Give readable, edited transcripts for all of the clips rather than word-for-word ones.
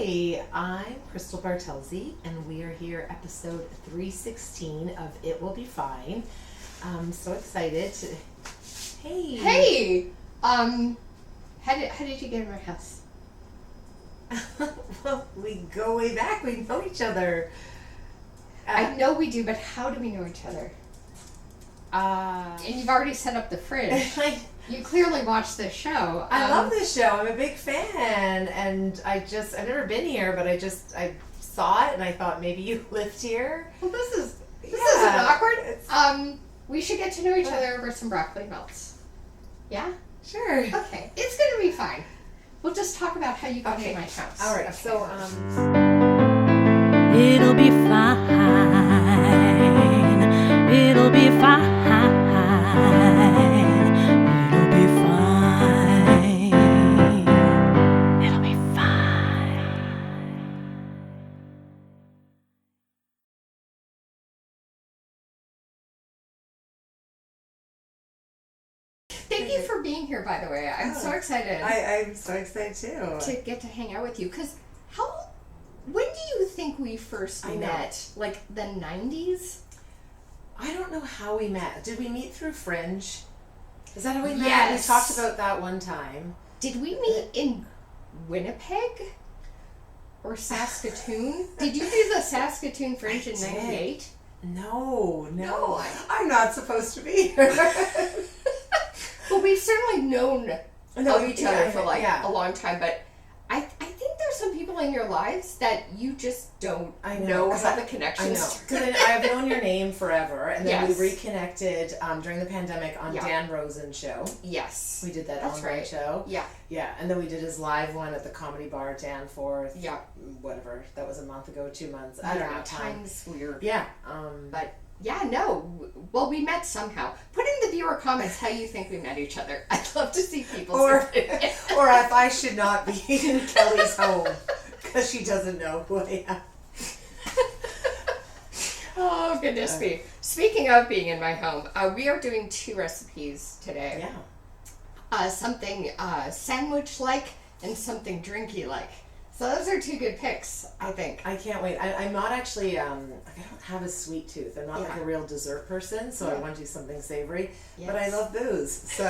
Hi, I'm Christel Bartelse, and we are here, episode 316 of It Will Be Fine. I'm so excited to... Hey! How did you get in my house? Well, we go way back. We know each other. I know we do, but how do we know each other? And you've already set up the fridge. You clearly watch this show. I love this show. I'm a big fan, and I've never been here, but I saw it, and I thought maybe you lived here. Well, this isn't awkward. We should get to know each other over some broccoli melts. Yeah? Sure. Okay. It's gonna be fine. We'll just talk about how you got in my house. All right. Okay. So, it'll be fine. It'll be fine. It'll be fine. It'll be fine. Thank you for being here, by the way. I'm so excited. I'm so excited too. To get to hang out with you. Because when do you think we first met? Like the 90s? I don't know how we met. Did we meet through Fringe? Is that how we met? Yes. We talked about that one time. Did we meet in Winnipeg? Or Saskatoon? Did you do the Saskatoon Fringe in 98? No. I'm not supposed to be here. Well, we've certainly known of each other for a long time, but I think there's some people in your lives that you just don't know how the connections. I know, because I've known your name forever, and then we reconnected during the pandemic on Dan Rosen's show. Yes, we did that online show. Yeah, and then we did his live one at the Comedy Bar Danforth. Yeah, whatever. That was a month ago, 2 months. I don't know. Time's weird. Yeah, but. Yeah, no. Well, we met somehow. Put in the viewer comments how you think we met each other. I'd love to see people. Or if I should not be in Kelly's home because she doesn't know who I am. Oh, goodness me. Speaking of being in my home, we are doing 2 recipes today. Yeah. Something sandwich-like and something drinky-like. So those are 2 good picks, I think. I can't wait. I'm not actually, I don't have a sweet tooth. I'm not like a real dessert person, so I want to do something savory. Yes. But I love booze, so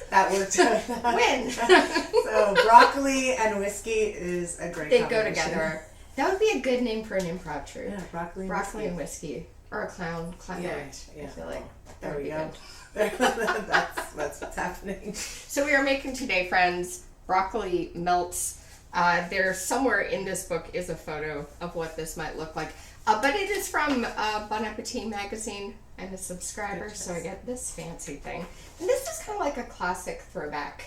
that worked out. Win! So broccoli and whiskey is a great combination. They go together. That would be a good name for an improv troupe. Yeah, broccoli and whiskey. Or a clown night. I feel like there we go. That's what's happening. So we are making today, friends, broccoli melts. There somewhere in this book is a photo of what this might look like. But it is from Bon Appetit magazine. I'm a subscriber, so I get this fancy thing. And this is kind of like a classic throwback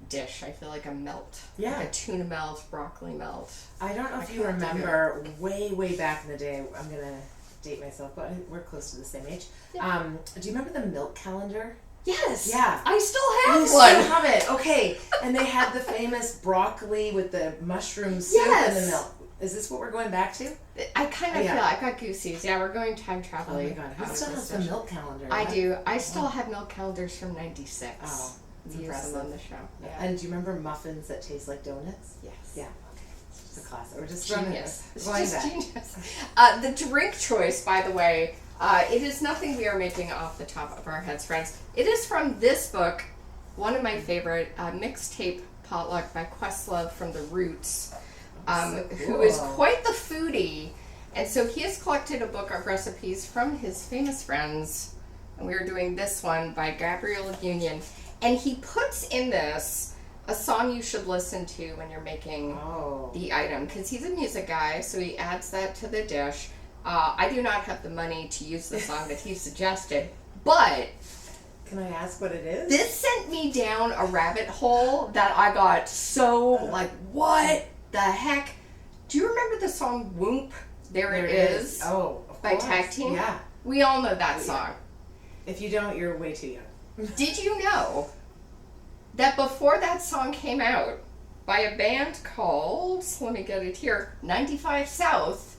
dish. I feel like a melt. Yeah. Like a tuna melt, broccoli melt. I don't know if you remember way back in the day. I'm going to date myself, but we're close to the same age. Yeah. Do you remember the milk calendar? Yes. Yeah. I still have one. You still have it. Okay. And they had the famous broccoli with the mushroom soup and the milk. Is this what we're going back to? I kind of feel I got goosies. Yeah, we're going time traveling. Oh my god. Who still has the milk calendar? I do. I still have milk calendars from 96. Oh. We use them on the show. Yeah. And do you remember muffins that taste like donuts? Yes. Yeah. It's a classic. We're just genius. It's just genius. The drink choice, by the way, it is nothing we are making off the top of our heads, friends. It is from this book, one of my favorite, Mixtape Potluck by Questlove from The Roots, who is quite the foodie. And so he has collected a book of recipes from his famous friends. And we are doing this one by Gabrielle Union. And he puts in this a song you should listen to when you're making the item. Because he's a music guy, so he adds that to the dish. I do not have the money to use the song that he suggested, but... Can I ask what it is? This sent me down a rabbit hole that I got so, like, what the heck? Do you remember the song Whoop? There It Is? Oh, of by course. Tag Team? Yeah. We all know that song. If you don't, you're way too young. Did you know that before that song came out, by a band called, let me get it here, 95 South,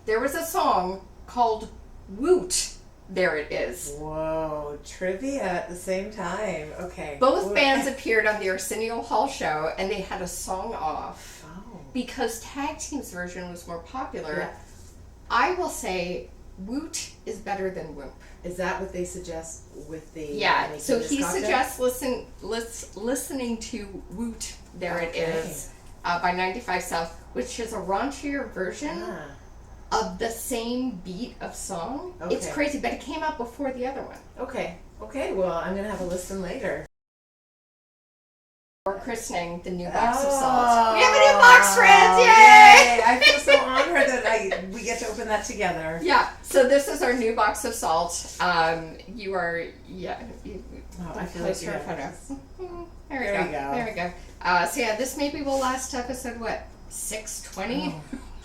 there was a song called Woot, There It Is. Whoa, trivia at the same time. Okay. Both bands appeared on the Arsenio Hall show, and they had a song off. because Tag Team's version was more popular. Yeah. I will say Woot is better than Whoop. Is that what they suggest with the Yeah, so this he cocktail? suggests listening to Woot, there it is, by 95 South, which is a raunchier version of the same beat of song. Okay. It's crazy, but it came out before the other one. Okay, well, I'm going to have a listen later. We're christening the new box of salt. We have a new box, friends! Yay! I feel so honored that we get to open that together. Yeah, so this is our new box of salt. You are, I feel like your photo. There we go. There we go. So yeah, this maybe will last episode, what, 620?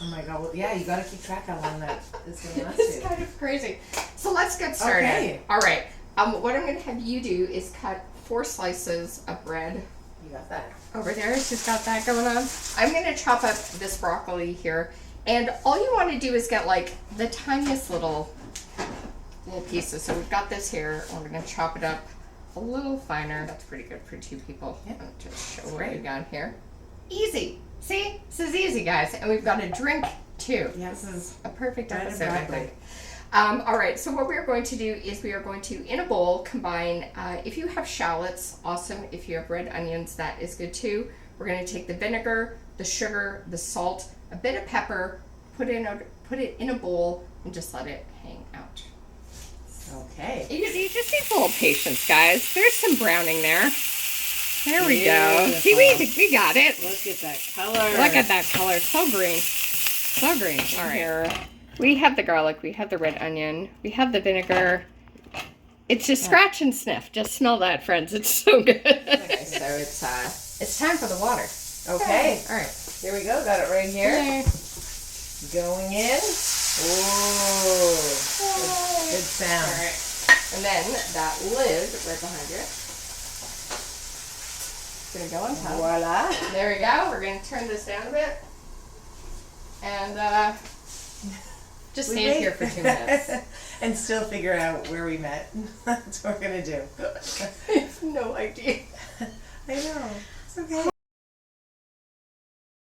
Oh my god, well, yeah, you got to keep track how long that is going to last. It's kind of crazy. So let's get started. Okay. All right. What I'm going to have you do is cut 4 slices of bread. You got that. Over there, she's got that going on. I'm going to chop up this broccoli here. And all you want to do is get like the tiniest little pieces. So we've got this here. We're going to chop it up a little finer. That's pretty good for 2 people. Yeah. I'll just show what we got here. Easy. See? This is easy, guys. And we've got a drink too. Yeah, This is a perfect bread and episode, I broccoli. think. All right, so what we're going to do is we are going to, in a bowl, combine, if you have shallots, awesome. If you have red onions, that is good too. We're going to take the vinegar, the sugar, the salt, a bit of pepper, put it in a bowl, and just let it hang out. Okay. You just need a little patience, guys. There's some browning there. There we go. Beautiful. See, we got it. Look at that color. Look at that color. So green. So green. All right. Here. We have the garlic. We have the red onion. We have the vinegar. It's just scratch and sniff. Just smell that, friends. It's so good. Okay, so it's time for the water. Okay. All right. Here we go. Got it right here. Going in. Ooh. Good sound. All right. And then that lid right behind you. It's going to go on top. Voila. There we go. We're going to turn this down a bit. And just stand here for 2 minutes. And still figure out where we met. That's what we're going to do. I have no idea. I know. It's okay.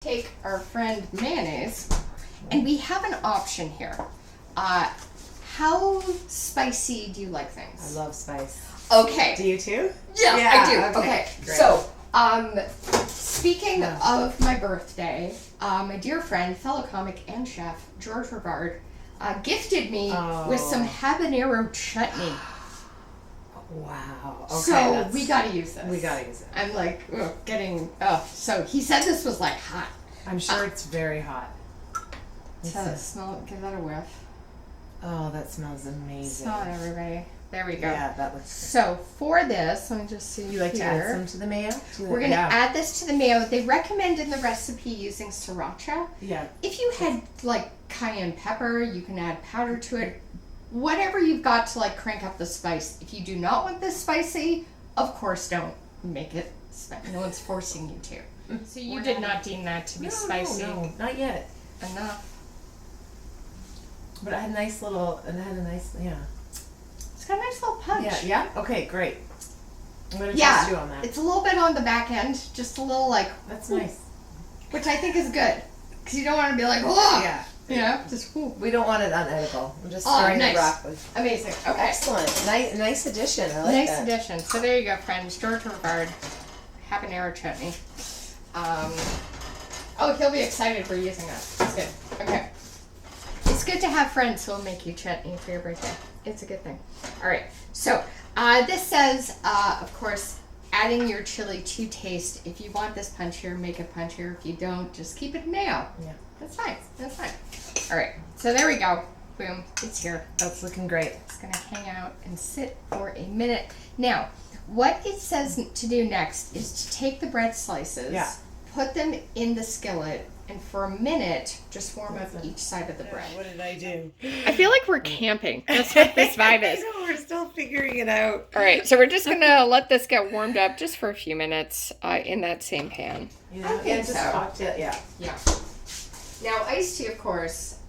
Take our friend mayonnaise, and we have an option here. How spicy do you like things? I love spice. Okay. Do you too? Yeah, I do. Okay. Great. So, speaking of my birthday, my dear friend, fellow comic and chef, George Rivard, gifted me with some habanero chutney. Wow. Okay, so we gotta use this. We gotta use it. I'm like so he said this was like hot. I'm sure it's very hot. Smell, give that a whiff. Oh, that smells amazing. Smell it, everybody. There we go. Yeah, that looks good. So for this, let me just see. You like to add some to the mayo? We're going to add this to the mayo. They recommend in the recipe using sriracha. Yeah. If you had like cayenne pepper, you can add powder to it. Whatever you've got to like crank up the spice. If you do not want this spicy, of course don't make it spicy. No one's forcing you to. So you did not deem that to be spicy No, not yet. enough. But it had a nice, yeah. It's got a nice little punch. Yeah? Okay, great. I'm going to trust you on that. It's a little bit on the back end, just a little like. That's nice. Which I think is good. Because you don't want to be like, whoa! Yeah. You know, just whoo. We don't want it unedible. I'm just stirring the broccoli. Amazing. Okay. Excellent. Nice addition. I like Nice that. addition. So there you go, friends. George Rivard, habanero chutney. He'll be excited we're using that. That's good. Okay. It's good to have friends who'll make you chutney for your birthday. It's a good thing. All right. So this says, of course, adding your chili to taste. If you want this punchier, make it punchier. If you don't, just keep it mayo. Yeah. That's fine. That's fine. All right. So there we go. Boom. It's here. That's looking great. It's going to hang out and sit for a minute. Now, what it says to do next is to take the bread slices, put them in the skillet, and for a minute, just warm up each side of the bread. What did I do? I feel like we're camping. That's what this vibe is. I know, we're still figuring it out. All right, so we're just going to let this get warmed up just for a few minutes in that same pan. Yeah, just talked it. Yeah. Yeah. Now, iced tea, of course,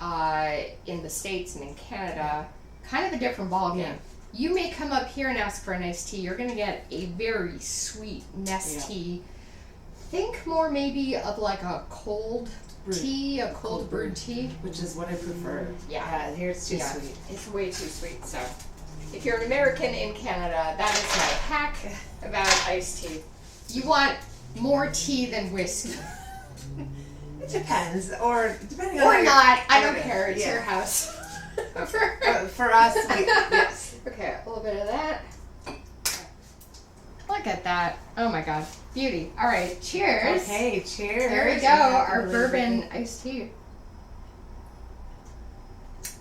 in the States and in Canada, kind of a different ballgame. Yeah. You may come up here and ask for an iced tea. You're going to get a very sweet Nestea think more maybe of like a cold tea, a cold brewed tea. Which is what I prefer. Yeah. Here it's too sweet. It's way too sweet. So, if you're an American in Canada, that is my hack about iced tea. You want more tea than whiskey. It depends, or depending on Or how not. I you're- don't care. It's Yeah. your house. For us, yes. Okay, a little bit of that. Look at that. Oh my god. Beauty. All right. Cheers. Okay, cheers. There we go. Our bourbon iced tea.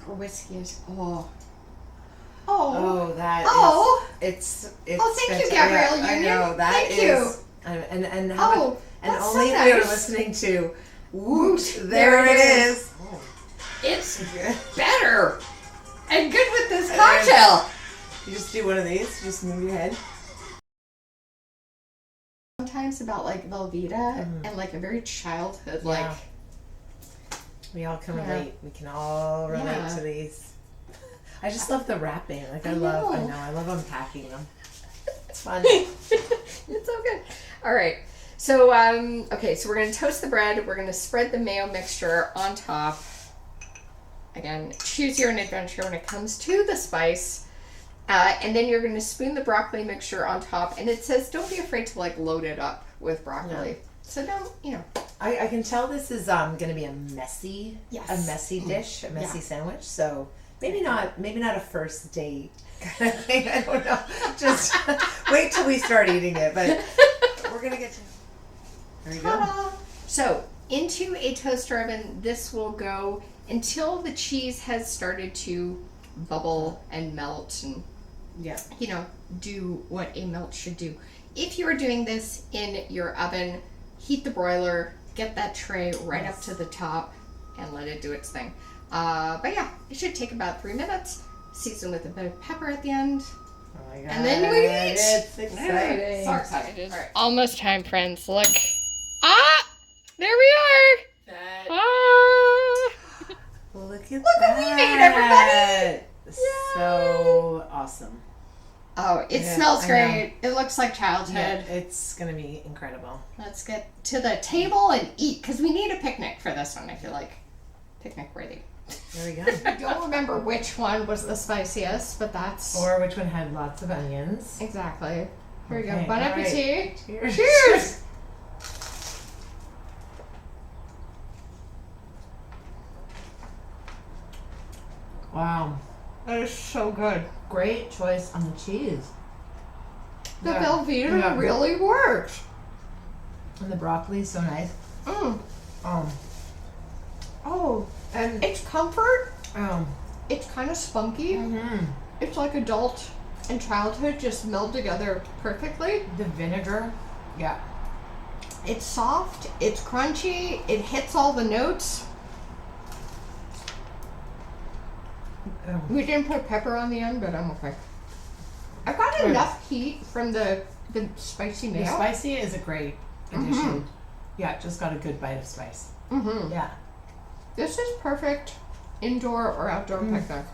Or whiskey is. Oh. Oh, that Oh. It's Oh, thank you, fantastic. Gabrielle I Union. know, that Thank is. you. And Oh, and that's only so if we were nice. listening to Woot. There There it it is. It's better and good with this cocktail. You just do one of these. Just move your head. Sometimes about like Velveeta and like a very childhood like. We all can Yeah. relate. We can all relate Yeah. to these. I just love the wrapping. Like I know. love unpacking them. It's fun. It's so good. All right. So, okay, so we're going to toast the bread. We're going to spread the mayo mixture on top. Again, choose your own adventure when it comes to the spice. And then you're going to spoon the broccoli mixture on top. And it says, don't be afraid to like load it up with broccoli. Yeah. So don't, you know. I can tell this is going to be a messy dish, a messy Yeah. sandwich. So maybe not a first date kind of thing. I don't know. Just wait till we start eating it. But we're gonna get to. There we go. Ta-da! So into a toaster oven, this will go until the cheese has started to bubble and melt and Yeah. do what a melt should do. If you are doing this in your oven, heat the broiler, get that tray right up to the top, and let it do its thing. But yeah, it should take about 3 minutes. Season with a bit of pepper at the end. Oh my god. And then we eat. It's exciting. So excited. All right. Almost time, friends. Look. Ah! There we are! Ah! Look at what that. we made, everybody! So awesome. Oh, it Yeah, smells I great. It looks like Yeah, childhood. it's gonna be incredible. Let's get to the table and eat, because we need a picnic for this one, I feel like. Picnic worthy. There we go. I don't remember which one was the spiciest, but that's... Or which one had lots of onions. Exactly. Here we go. Okay, Bon all right. appetit. Cheers. Cheers! Wow. That is so good. Great choice on the cheese. The Yeah. Velveeta Yeah. really works. And the broccoli is so nice. Mm. Oh, And it's comfort. oh. It's kind of spunky. Mm-hmm. It's like adult and childhood just meld together perfectly. The vinegar. Yeah. It's soft, it's crunchy, it hits all the notes. Oh. We didn't put pepper on the end, but I'm okay. I got Good. enough heat from the spicy The mayo. spicy is a great addition. Yeah, it just got a good bite of spice. Mm-hmm. Yeah. This is perfect indoor or outdoor picnic.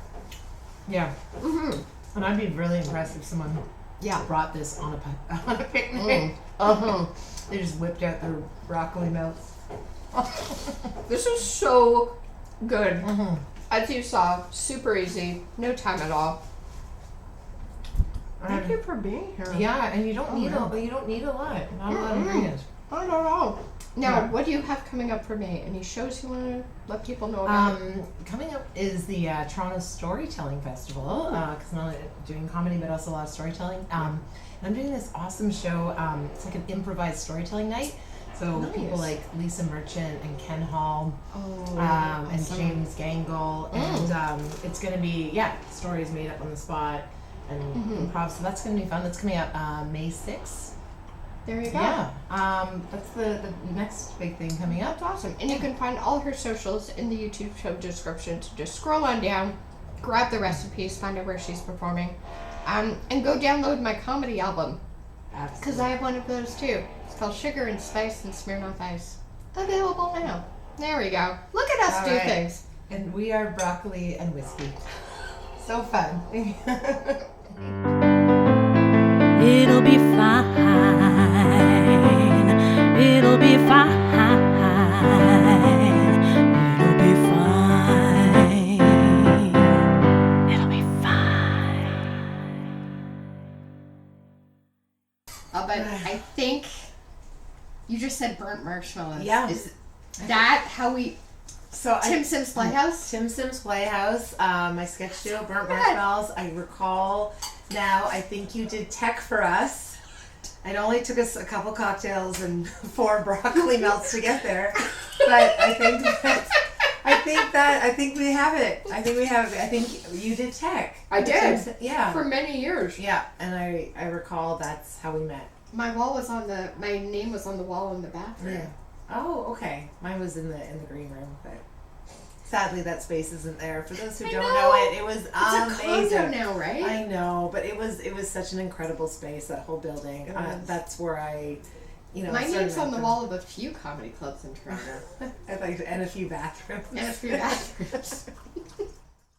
Yeah. Mm-hmm. And I'd be really impressed if someone Yeah. brought this on a picnic. Mm. Uh-huh. They just whipped out their broccoli melts. This is so good. Mm-hmm. As you saw, super easy, no time at all. Thank you for being here. Yeah, and you don't Oh, need yeah. you don't need a lot. Not a lot of Mm-mm. ingredients. I don't know. Now, Yeah. what do you have coming up for May? Any shows you want to let people know about? Coming up is the Toronto Storytelling Festival, because not only doing comedy but also a lot of storytelling. And I'm doing this awesome show. It's like an improvised storytelling night. So Nice. people like Lisa Merchant and Ken Hall Oh, and awesome. James Gangle, and it's going to be stories made up on the spot and improv. So that's going to be fun. That's coming up May 6th. There you go. Yeah, that's the next big thing coming up. That's awesome. And you can find all her socials in the YouTube show description. So just scroll on down, grab the recipes, find out where she's performing, and go download my comedy album. Because I have one of those too. It's called Sugar and Spice and Smirnoff Ice. Available now. There we go. Look at us All do right. things. And we are broccoli and whiskey. So fun. It'll be fine. It'll said burnt marshmallows. Yeah. Is that how we... So Tim Sims Playhouse? Tim Sims Playhouse, my sketch duo, Burnt Marshmallows. I recall now, I think you did tech for us. It only took us a couple cocktails and 4 broccoli melts to get there. But I think we have it. I think you did tech. I did. Yeah. For many years. Yeah, and I recall that's how we met. My name was on the wall in the bathroom. Yeah. Oh, okay. Mine was in the green room, but sadly that space isn't there. For those who don't know it, it was it's amazing. a condo now, right? I know, but it was such an incredible space, that whole building. That's where I, my name's on the wall of a few comedy clubs in Toronto. and a few bathrooms. And a few bathrooms.